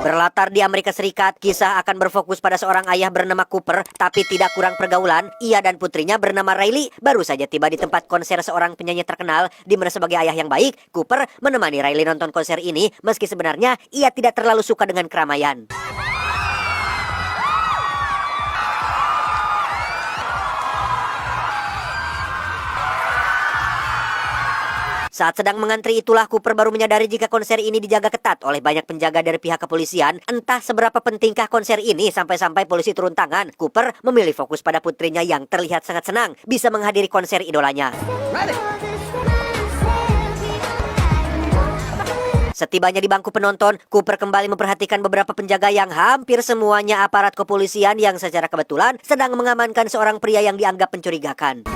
Berlatar di Amerika Serikat, kisah akan berfokus pada seorang ayah bernama Cooper, tapi tidak kurang pergaulan. Ia dan putrinya bernama Riley baru saja tiba di tempat konser seorang penyanyi terkenal, di mana sebagai ayah yang baik, Cooper menemani Riley nonton konser ini, meski sebenarnya ia tidak terlalu suka dengan keramaian. Saat sedang mengantri itulah Cooper baru menyadari jika konser ini dijaga ketat oleh banyak penjaga dari pihak kepolisian. Entah seberapa pentingkah konser ini sampai-sampai polisi turun tangan. Cooper memilih fokus pada putrinya yang terlihat sangat senang bisa menghadiri konser idolanya. Setibanya di bangku penonton, Cooper kembali memperhatikan beberapa penjaga yang hampir semuanya aparat kepolisian yang secara kebetulan sedang mengamankan seorang pria yang dianggap mencurigakan.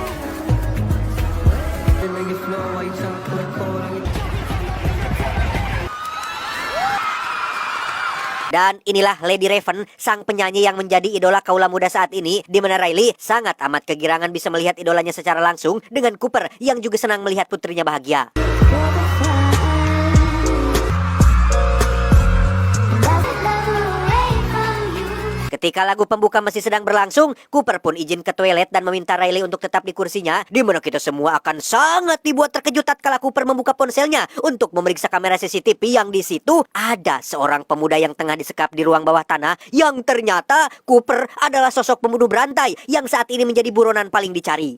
Dan inilah Lady Raven, sang penyanyi yang menjadi idola kaula muda saat ini, di mana Riley sangat amat kegirangan bisa melihat idolanya secara langsung dengan Cooper yang juga senang melihat putrinya bahagia. Ketika lagu pembuka masih sedang berlangsung, Cooper pun izin ke toilet dan meminta Riley untuk tetap di kursinya, di mana kita semua akan sangat dibuat terkejut tatkala Cooper membuka ponselnya untuk memeriksa kamera CCTV yang di situ ada seorang pemuda yang tengah disekap di ruang bawah tanah, yang ternyata Cooper adalah sosok pembunuh berantai yang saat ini menjadi buronan paling dicari.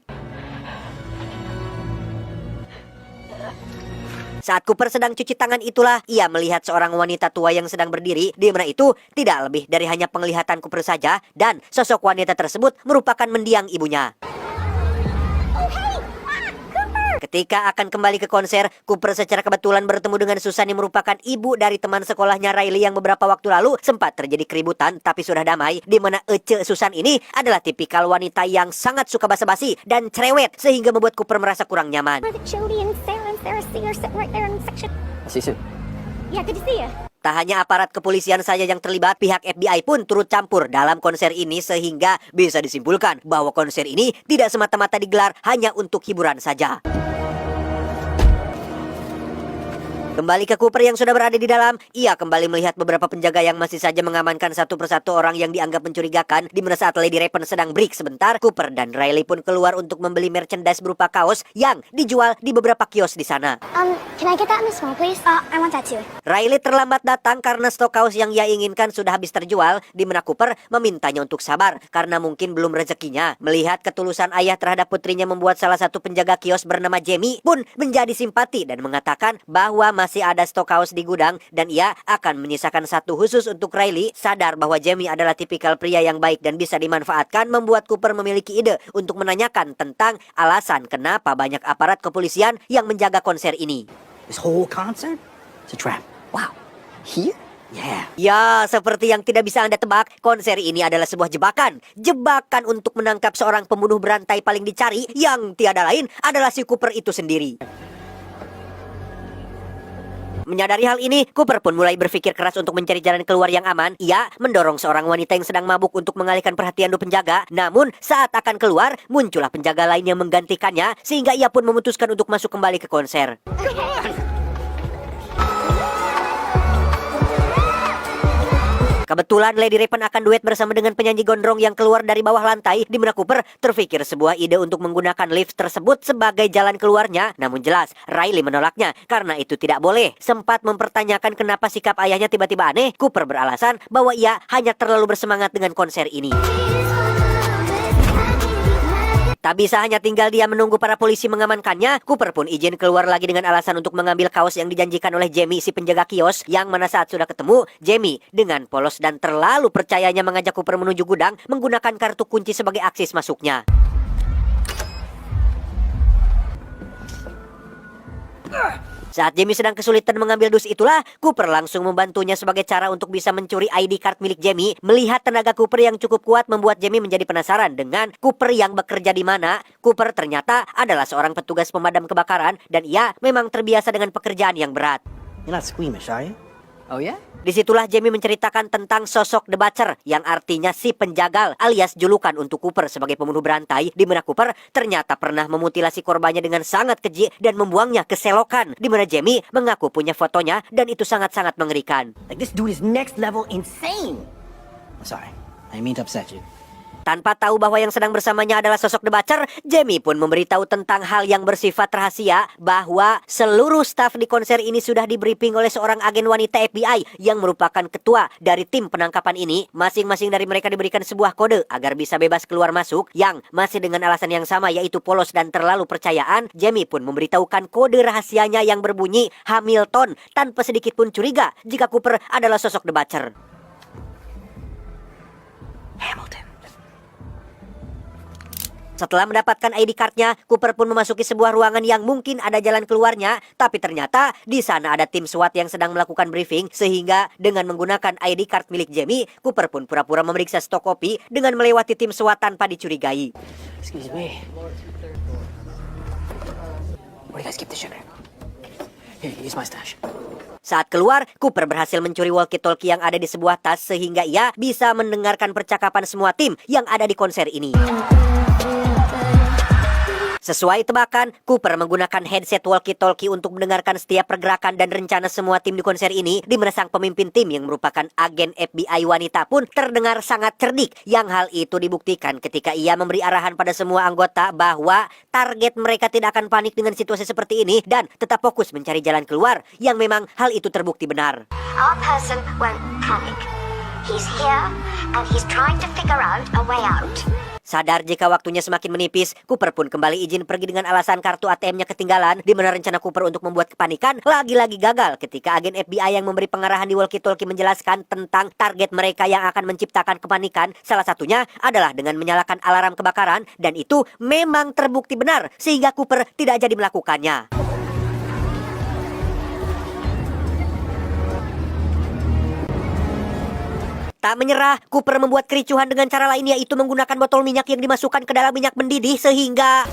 Saat Cooper sedang cuci tangan itulah, ia melihat seorang wanita tua yang sedang berdiri, di mana itu tidak lebih dari hanya penglihatan Cooper saja, dan sosok wanita tersebut merupakan mendiang ibunya. Ketika akan kembali ke konser, Cooper secara kebetulan bertemu dengan Susan yang merupakan ibu dari teman sekolahnya Riley yang beberapa waktu lalu sempat terjadi keributan tapi sudah damai, di mana Ece Susan ini adalah tipikal wanita yang sangat suka basa-basi dan cerewet sehingga membuat Cooper merasa kurang nyaman. Tak hanya aparat kepolisian saja yang terlibat, pihak FBI pun turut campur dalam konser ini sehingga bisa disimpulkan bahwa konser ini tidak semata-mata digelar hanya untuk hiburan saja. Kembali ke Cooper yang sudah berada di dalam, ia kembali melihat beberapa penjaga yang masih saja mengamankan satu persatu orang yang dianggap mencurigakan, di mana saat Lady Raven sedang break sebentar, Cooper dan Riley pun keluar untuk membeli merchandise berupa kaos yang dijual di beberapa kios di sana. Can I get that in a small, please? I want that too. Riley terlambat datang karena stok kaos yang ia inginkan sudah habis terjual, di mana Cooper memintanya untuk sabar karena mungkin belum rezekinya. Melihat ketulusan ayah terhadap putrinya membuat salah satu penjaga kios bernama Jamie pun menjadi simpati dan mengatakan bahwa masih ada stok kaos di gudang dan ia akan menyisakan satu khusus untuk Riley. Sadar bahwa Jamie adalah tipikal pria yang baik dan bisa dimanfaatkan, membuat Cooper memiliki ide untuk menanyakan tentang alasan kenapa banyak aparat kepolisian yang menjaga konser ini. This whole concert? It's a trap. Wow. Here? Yeah. Ya, seperti yang tidak bisa Anda tebak, konser ini adalah sebuah jebakan. Jebakan untuk menangkap seorang pembunuh berantai paling dicari yang tiada lain adalah si Cooper itu sendiri. Menyadari hal ini, Cooper pun mulai berpikir keras untuk mencari jalan keluar yang aman. Ia mendorong seorang wanita yang sedang mabuk untuk mengalihkan perhatian dua penjaga. Namun, saat akan keluar, muncullah penjaga lain yang menggantikannya, sehingga ia pun memutuskan untuk masuk kembali ke konser. Kebetulan Lady Raven akan duet bersama dengan penyanyi gondrong yang keluar dari bawah lantai, di mana Cooper terpikir sebuah ide untuk menggunakan lift tersebut sebagai jalan keluarnya. Namun jelas, Riley menolaknya karena itu tidak boleh. Sempat mempertanyakan kenapa sikap ayahnya tiba-tiba aneh, Cooper beralasan bahwa ia hanya terlalu bersemangat dengan konser ini. Tak bisa hanya tinggal dia menunggu para polisi mengamankannya, Cooper pun izin keluar lagi dengan alasan untuk mengambil kaos yang dijanjikan oleh Jamie, si penjaga kios, yang mana saat sudah ketemu, Jamie dengan polos dan terlalu percayanya mengajak Cooper menuju gudang menggunakan kartu kunci sebagai akses masuknya. Saat Jamie sedang kesulitan mengambil dus itulah, Cooper langsung membantunya sebagai cara untuk bisa mencuri ID card milik Jamie. Melihat tenaga Cooper yang cukup kuat membuat Jamie menjadi penasaran dengan Cooper yang bekerja di mana. Cooper ternyata adalah seorang petugas pemadam kebakaran dan ia memang terbiasa dengan pekerjaan yang berat. You're not squeamish, are you? Oh yeah? Disitulah Jamie menceritakan tentang sosok The Butcher yang artinya si penjagal alias julukan untuk Cooper sebagai pembunuh berantai, di mana Cooper ternyata pernah memutilasi korbannya dengan sangat keji dan membuangnya ke selokan, di mana Jamie mengaku punya fotonya dan itu sangat-sangat mengerikan. Like, this dude is next level insane. I'm sorry. I didn't mean to upset you. Tanpa tahu bahwa yang sedang bersamanya adalah sosok The Butcher, Jamie pun memberitahu tentang hal yang bersifat rahasia bahwa seluruh staf di konser ini sudah di-briefing oleh seorang agen wanita FBI yang merupakan ketua dari tim penangkapan ini. Masing-masing dari mereka diberikan sebuah kode agar bisa bebas keluar masuk yang masih dengan alasan yang sama, yaitu polos dan terlalu percayaan. Jamie pun memberitahukan kode rahasianya yang berbunyi Hamilton tanpa sedikit pun curiga jika Cooper adalah sosok The Butcher. Hamilton. Setelah mendapatkan ID card-nya, Cooper pun memasuki sebuah ruangan yang mungkin ada jalan keluarnya, tapi ternyata di sana ada tim SWAT yang sedang melakukan briefing, sehingga dengan menggunakan ID card milik Jamie, Cooper pun pura-pura memeriksa stok kopi dengan melewati tim SWAT tanpa dicurigai. Excuse me. Where do you guys keep the sugar? Here, use my stash. Saat keluar, Cooper berhasil mencuri walkie-talkie yang ada di sebuah tas sehingga ia bisa mendengarkan percakapan semua tim yang ada di konser ini. Sesuai tebakan, Cooper menggunakan headset walkie-talkie untuk mendengarkan setiap pergerakan dan rencana semua tim di konser ini, di mana sang pemimpin tim yang merupakan agen FBI wanita pun terdengar sangat cerdik, yang hal itu dibuktikan ketika ia memberi arahan pada semua anggota bahwa target mereka tidak akan panik dengan situasi seperti ini dan tetap fokus mencari jalan keluar, yang memang hal itu terbukti benar. Our person won't panic. He's here and he's trying to figure out a way out. Sadar jika waktunya semakin menipis, Cooper pun kembali izin pergi dengan alasan kartu ATM-nya ketinggalan, di mana rencana Cooper untuk membuat kepanikan lagi-lagi gagal ketika agen FBI yang memberi pengarahan di walkie-talkie menjelaskan tentang target mereka yang akan menciptakan kepanikan. Salah satunya adalah dengan menyalakan alarm kebakaran, dan itu memang terbukti benar sehingga Cooper tidak jadi melakukannya. Tak menyerah, Cooper membuat kericuhan dengan cara lain, yaitu menggunakan botol minyak yang dimasukkan ke dalam minyak mendidih sehingga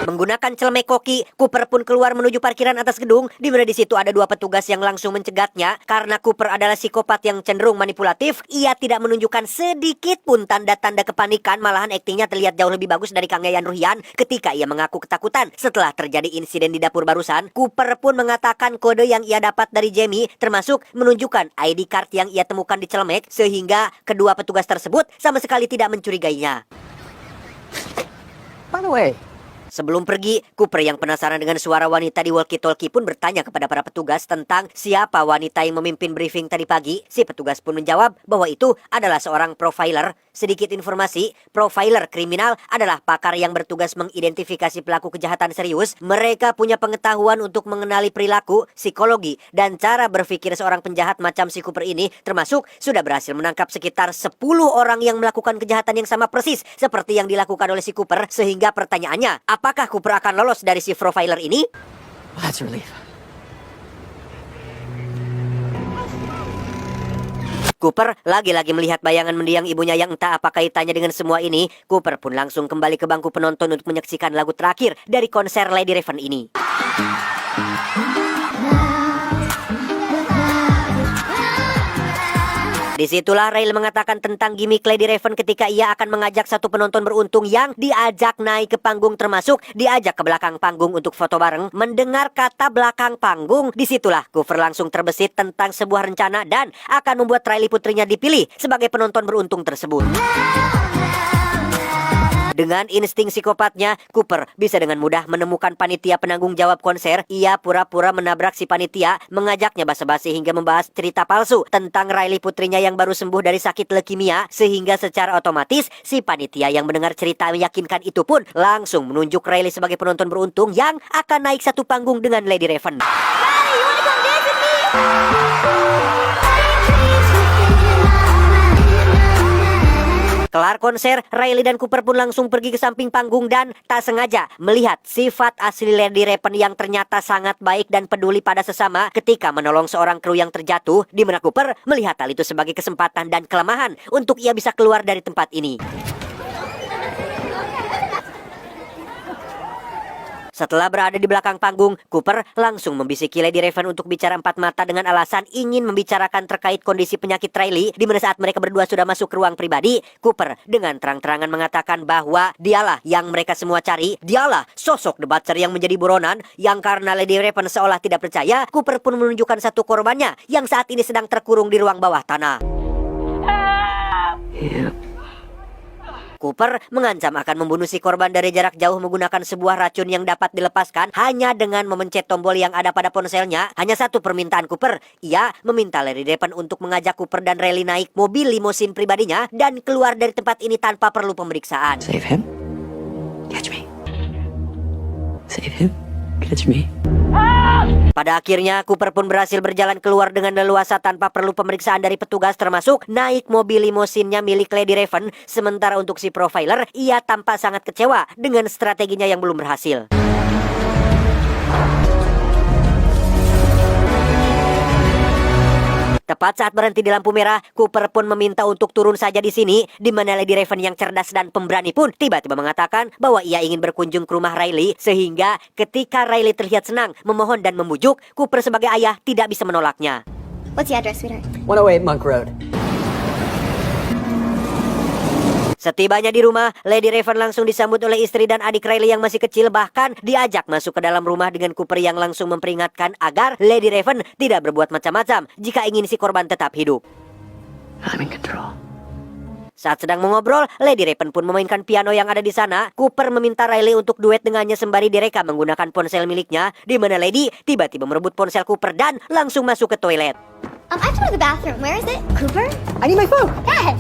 menggunakan celemek koki, Cooper pun keluar menuju parkiran atas gedung, di mana di situ ada dua petugas yang langsung mencegatnya. Karena Cooper adalah psikopat yang cenderung manipulatif, ia tidak menunjukkan sedikit pun tanda-tanda kepanikan, malahan aktingnya terlihat jauh lebih bagus dari Kang Yayan Ruhian ketika ia mengaku ketakutan. Setelah terjadi insiden di dapur barusan, Cooper pun mengatakan kode yang ia dapat dari Jamie, termasuk menunjukkan ID card yang ia temukan di celemek, sehingga kedua petugas tersebut sama sekali tidak mencurigainya. By the way, sebelum pergi, Cooper yang penasaran dengan suara wanita di walkie-talkie pun bertanya kepada para petugas tentang siapa wanita yang memimpin briefing tadi pagi. Si petugas pun menjawab bahwa itu adalah seorang profiler. Sedikit informasi, profiler kriminal adalah pakar yang bertugas mengidentifikasi pelaku kejahatan serius. Mereka punya pengetahuan untuk mengenali perilaku, psikologi, dan cara berpikir seorang penjahat macam si Cooper ini, termasuk sudah berhasil menangkap sekitar 10 orang yang melakukan kejahatan yang sama persis seperti yang dilakukan oleh si Cooper. Sehingga pertanyaannya, apakah Cooper akan lolos dari si profiler ini? well, that's a relief. Cooper lagi-lagi melihat bayangan mendiang ibunya yang entah apa kaitannya dengan semua ini. Cooper pun langsung kembali ke bangku penonton untuk menyaksikan lagu terakhir dari konser Lady Raven ini. Disitulah Rail mengatakan tentang gimmick Lady Raven ketika ia akan mengajak satu penonton beruntung yang diajak naik ke panggung, termasuk diajak ke belakang panggung untuk foto bareng. Mendengar kata belakang panggung, disitulah Cooper langsung terbesit tentang sebuah rencana dan akan membuat Riley putrinya dipilih sebagai penonton beruntung tersebut. Dengan insting psikopatnya, Cooper bisa dengan mudah menemukan panitia penanggung jawab konser. Ia pura-pura menabrak si panitia, mengajaknya basa-basi hingga membahas cerita palsu tentang Riley putrinya yang baru sembuh dari sakit leukemia, sehingga secara otomatis si panitia yang mendengar cerita meyakinkan itu pun langsung menunjuk Riley sebagai penonton beruntung yang akan naik satu panggung dengan Lady Raven. Kelar konser, Riley dan Cooper pun langsung pergi ke samping panggung dan tak sengaja melihat sifat asli Lady Raven yang ternyata sangat baik dan peduli pada sesama ketika menolong seorang kru yang terjatuh, di mana Cooper melihat hal itu sebagai kesempatan dan kelemahan untuk ia bisa keluar dari tempat ini. Setelah berada di belakang panggung, Cooper langsung membisiki Lady Raven untuk bicara empat mata dengan alasan ingin membicarakan terkait kondisi penyakit Riley. Di mana saat mereka berdua sudah masuk ke ruang pribadi, Cooper dengan terang-terangan mengatakan bahwa dialah yang mereka semua cari, dialah sosok The Butcher yang menjadi buronan, yang karena Lady Raven seolah tidak percaya, Cooper pun menunjukkan satu korbannya yang saat ini sedang terkurung di ruang bawah tanah. Cooper mengancam akan membunuh si korban dari jarak jauh menggunakan sebuah racun yang dapat dilepaskan hanya dengan memencet tombol yang ada pada ponselnya. Hanya satu permintaan Cooper. Ia meminta Lady Raven untuk mengajak Cooper dan Riley naik mobil limosin pribadinya dan keluar dari tempat ini tanpa perlu pemeriksaan. Save him. Catch me. Save him. Catch me. Pada akhirnya, Cooper pun berhasil berjalan keluar dengan leluasa tanpa perlu pemeriksaan dari petugas, termasuk naik mobil limosinnya milik Lady Raven. Sementara untuk si profiler, ia tampak sangat kecewa dengan strateginya yang belum berhasil. Tepat saat berhenti di lampu merah, Cooper pun meminta untuk turun saja di sini, di mana Lady Raven yang cerdas dan pemberani pun tiba-tiba mengatakan bahwa ia ingin berkunjung ke rumah Riley, sehingga ketika Riley terlihat senang, memohon dan membujuk, Cooper sebagai ayah tidak bisa menolaknya. What's the address, sweetheart? 108 Monk Road. Setibanya di rumah, Lady Raven langsung disambut oleh istri dan adik Riley yang masih kecil, bahkan diajak masuk ke dalam rumah dengan Cooper yang langsung memperingatkan agar Lady Raven tidak berbuat macam-macam jika ingin si korban tetap hidup. I'm in control. Saat sedang mengobrol, Lady Raven pun memainkan piano yang ada di sana. Cooper meminta Riley untuk duet dengannya sembari direkam menggunakan ponsel miliknya, di mana Lady tiba-tiba merebut ponsel Cooper dan langsung masuk ke toilet. I have to go to the bathroom. Where is it? Cooper? I need my phone. Dad!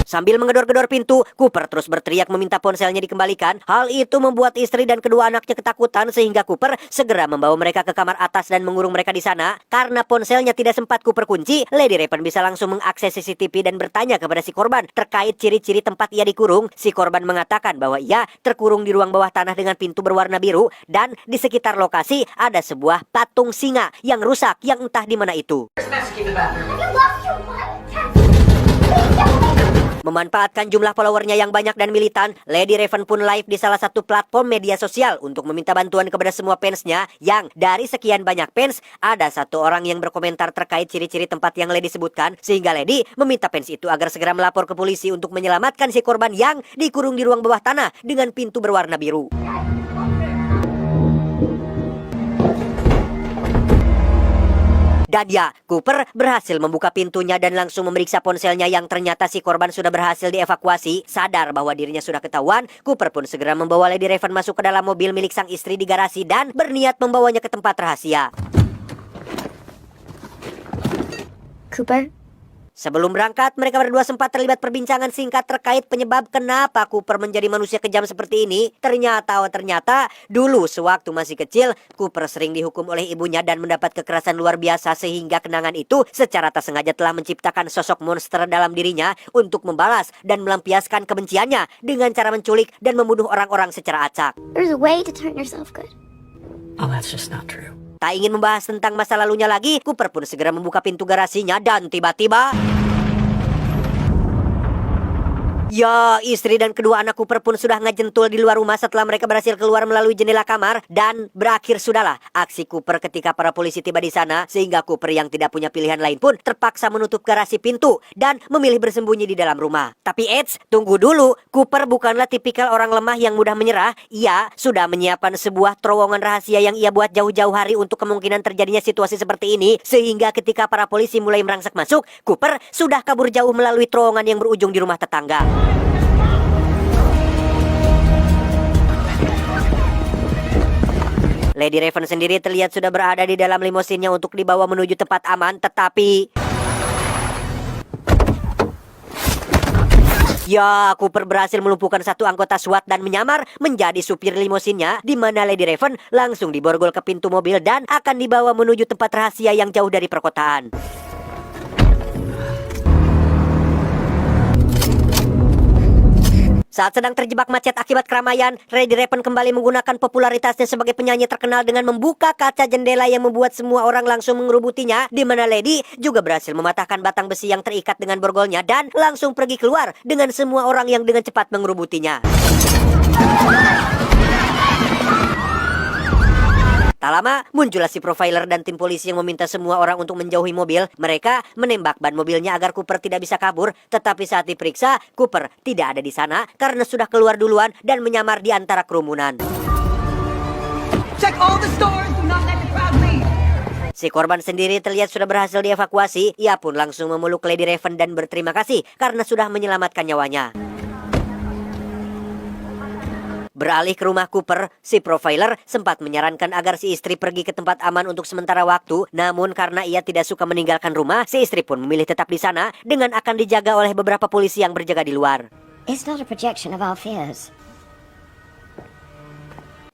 Sambil menggedor-gedor pintu, Cooper terus berteriak meminta ponselnya dikembalikan. Hal itu membuat istri dan kedua anaknya ketakutan sehingga Cooper segera membawa mereka ke kamar atas dan mengurung mereka di sana. Karena ponselnya tidak sempat Cooper kunci, Lady Raven bisa langsung mengakses CCTV dan bertanya kepada si korban terkait ciri-ciri tempat ia dikurung. Si korban mengatakan bahwa ia terkurung di ruang bawah tanah dengan pintu berwarna biru dan di sekitar lokasi ada sebuah patung singa yang rusak yang entah di mana itu. Have you lost your mind? Memanfaatkan jumlah followernya yang banyak dan militan, Lady Raven pun live di salah satu platform media sosial untuk meminta bantuan kepada semua fansnya, yang dari sekian banyak fans, ada satu orang yang berkomentar terkait ciri-ciri tempat yang Lady sebutkan, sehingga Lady meminta fans itu agar segera melapor ke polisi untuk menyelamatkan si korban yang dikurung di ruang bawah tanah dengan pintu berwarna biru. Dan ya, Cooper berhasil membuka pintunya dan langsung memeriksa ponselnya yang ternyata si korban sudah berhasil dievakuasi. Sadar bahwa dirinya sudah ketahuan, Cooper pun segera membawa Lady Raven masuk ke dalam mobil milik sang istri di garasi dan berniat membawanya ke tempat rahasia. Cooper? Sebelum berangkat, mereka berdua sempat terlibat perbincangan singkat terkait penyebab kenapa Cooper menjadi manusia kejam seperti ini. Ternyata dulu sewaktu masih kecil, Cooper sering dihukum oleh ibunya dan mendapat kekerasan luar biasa sehingga kenangan itu secara tak sengaja telah menciptakan sosok monster dalam dirinya untuk membalas dan melampiaskan kebenciannya dengan cara menculik dan membunuh orang-orang secara acak. There's a way to turn yourself good. Oh, that's just not true. Tak ingin membahas tentang masa lalunya lagi, Cooper pun segera membuka pintu garasinya dan tiba-tiba... Ya, istri dan kedua anak Cooper pun sudah ngejentul di luar rumah setelah mereka berhasil keluar melalui jendela kamar. Dan berakhir sudahlah aksi Cooper ketika para polisi tiba di sana, sehingga Cooper yang tidak punya pilihan lain pun terpaksa menutup garasi pintu dan memilih bersembunyi di dalam rumah. Tapi eits, tunggu dulu, Cooper bukanlah tipikal orang lemah yang mudah menyerah. Ia sudah menyiapkan sebuah terowongan rahasia yang ia buat jauh-jauh hari untuk kemungkinan terjadinya situasi seperti ini, sehingga ketika para polisi mulai merangsek masuk, Cooper sudah kabur jauh melalui terowongan yang berujung di rumah tetangga. Lady Raven sendiri terlihat sudah berada di dalam limosinnya untuk dibawa menuju tempat aman, tetapi... Ya, Cooper berhasil melumpuhkan satu anggota SWAT dan menyamar menjadi supir limosinnya, di mana Lady Raven langsung diborgol ke pintu mobil dan akan dibawa menuju tempat rahasia yang jauh dari perkotaan. Saat sedang terjebak macet akibat keramaian, Lady Raven kembali menggunakan popularitasnya sebagai penyanyi terkenal dengan membuka kaca jendela yang membuat semua orang langsung mengerubutinya, di mana Lady juga berhasil mematahkan batang besi yang terikat dengan borgolnya dan langsung pergi keluar dengan semua orang yang dengan cepat mengerubutinya. Tak lama, muncullah si profiler dan tim polisi yang meminta semua orang untuk menjauhi mobil. Mereka menembak ban mobilnya agar Cooper tidak bisa kabur. Tetapi saat diperiksa, Cooper tidak ada di sana karena sudah keluar duluan dan menyamar di antara kerumunan. Check all the stores. Do not let the crowd leave. Si korban sendiri terlihat sudah berhasil dievakuasi. Ia pun langsung memeluk Lady Raven dan berterima kasih karena sudah menyelamatkan nyawanya. Beralih ke rumah Cooper, si profiler sempat menyarankan agar si istri pergi ke tempat aman untuk sementara waktu. Namun karena ia tidak suka meninggalkan rumah, si istri pun memilih tetap di sana dengan akan dijaga oleh beberapa polisi yang berjaga di luar. It's not a projection of our fears.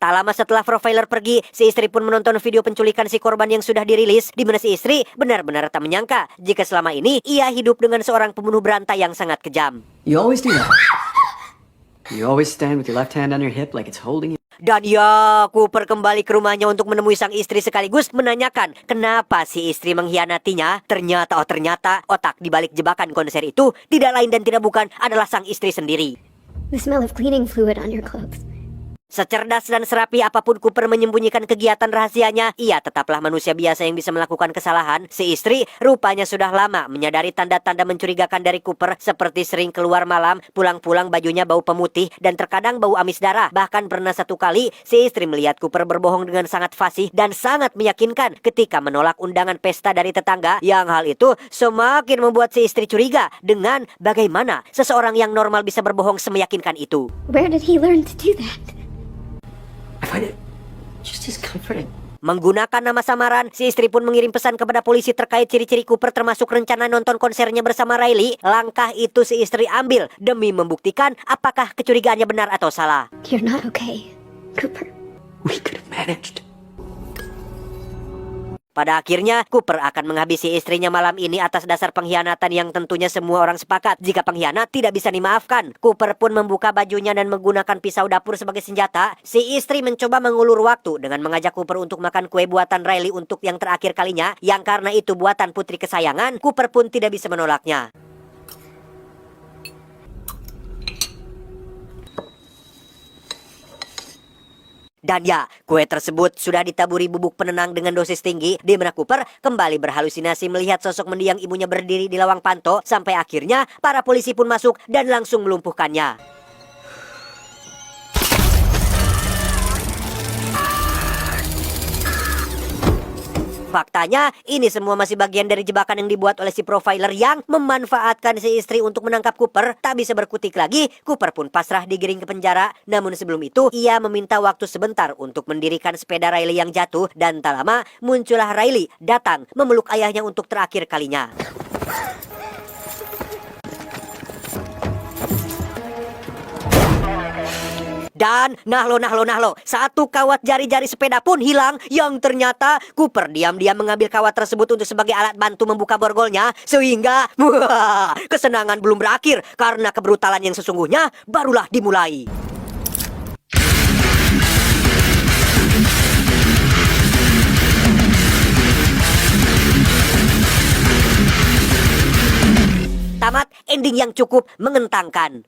Tak lama setelah profiler pergi, si istri pun menonton video penculikan si korban yang sudah dirilis, di mana si istri benar-benar tak menyangka jika selama ini ia hidup dengan seorang pembunuh berantai yang sangat kejam. You always do that. You always stand with your left hand on your hip like it's holding you. Dan ya, Cooper kembali ke rumahnya untuk menemui sang istri sekaligus menanyakan kenapa si istri mengkhianatinya. Ternyata otak di balik jebakan konser itu tidak lain dan tidak bukan adalah sang istri sendiri. The smell of cleaning fluid on your clothes. Secerdas dan serapi apapun Cooper menyembunyikan kegiatan rahasianya, ia tetaplah manusia biasa yang bisa melakukan kesalahan. Si istri rupanya sudah lama menyadari tanda-tanda mencurigakan dari Cooper, seperti sering keluar malam, pulang-pulang bajunya bau pemutih, dan terkadang bau amis darah. Bahkan pernah satu kali, si istri melihat Cooper berbohong dengan sangat fasih dan sangat meyakinkan ketika menolak undangan pesta dari tetangga, yang hal itu semakin membuat si istri curiga dengan bagaimana seseorang yang normal bisa berbohong semeyakinkan itu. Where did he learn to do that? I find it just as comforting. Menggunakan nama samaran, si istri pun mengirim pesan kepada polisi terkait ciri-ciri Cooper termasuk rencana nonton konsernya bersama Riley. Langkah itu si istri ambil demi membuktikan apakah kecurigaannya benar atau salah. You're not okay, Cooper. We could have managed. Pada akhirnya, Cooper akan menghabisi istrinya malam ini atas dasar pengkhianatan yang tentunya semua orang sepakat. Jika pengkhianat tidak bisa dimaafkan, Cooper pun membuka bajunya dan menggunakan pisau dapur sebagai senjata. Si istri mencoba mengulur waktu dengan mengajak Cooper untuk makan kue buatan Riley untuk yang terakhir kalinya. Yang karena itu buatan putri kesayangan, Cooper pun tidak bisa menolaknya. Dan ya, kue tersebut sudah ditaburi bubuk penenang dengan dosis tinggi, di mana Cooper kembali berhalusinasi melihat sosok mendiang ibunya berdiri di lawang panto, sampai akhirnya para polisi pun masuk dan langsung melumpuhkannya. Faktanya, ini semua masih bagian dari jebakan yang dibuat oleh si profiler yang memanfaatkan si istri untuk menangkap Cooper. Tak bisa berkutik lagi, Cooper pun pasrah digiring ke penjara. Namun sebelum itu, ia meminta waktu sebentar untuk mendirikan sepeda Riley yang jatuh. Dan tak lama, muncullah Riley datang memeluk ayahnya untuk terakhir kalinya. Dan nahlo, satu kawat jari-jari sepeda pun hilang, yang ternyata Cooper diam-diam mengambil kawat tersebut untuk sebagai alat bantu membuka borgolnya, sehingga kesenangan belum berakhir karena kebrutalan yang sesungguhnya barulah dimulai. Tamat ending yang cukup mengentangkan.